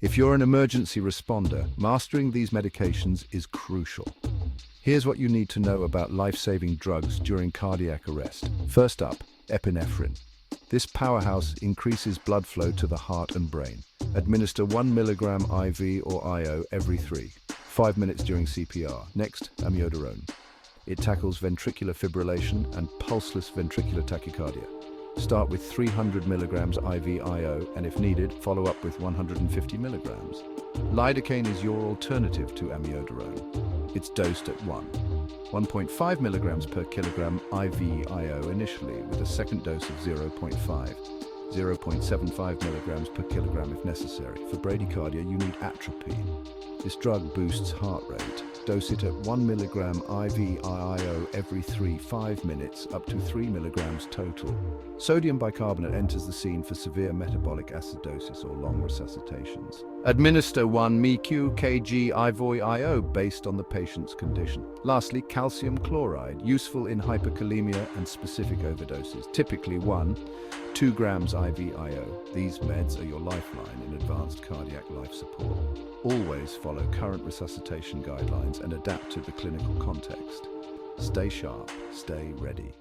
If you're an emergency responder, mastering these medications is crucial. Here's what you need to know about life-saving drugs during cardiac arrest. First up, epinephrine. This powerhouse increases blood flow to the heart and brain. Administer 1 milligram IV or IO every 5 minutes during CPR. Next, amiodarone. It tackles ventricular fibrillation and pulseless ventricular tachycardia. Start with 300 milligrams IV/IO, and if needed, follow up with 150 milligrams. Lidocaine is your alternative to amiodarone. It's dosed at 1.5 milligrams per kilogram IV/IO initially, with a second dose of 0.75 milligrams per kilogram if necessary. For bradycardia, you need atropine. This drug boosts heart rate. Dose it at 1 milligram IV/IO every 5 minutes, up to 3 milligrams total. Sodium bicarbonate enters the scene for severe metabolic acidosis or long resuscitations. Administer 1 mg/kg IV/IO based on the patient's condition. Lastly, calcium chloride, useful in hyperkalemia and specific overdoses, typically 2 grams IV/IO. These meds are your lifeline in advanced cardiac life support. Always follow current resuscitation guidelines and adapt to the clinical context. Stay sharp, stay ready.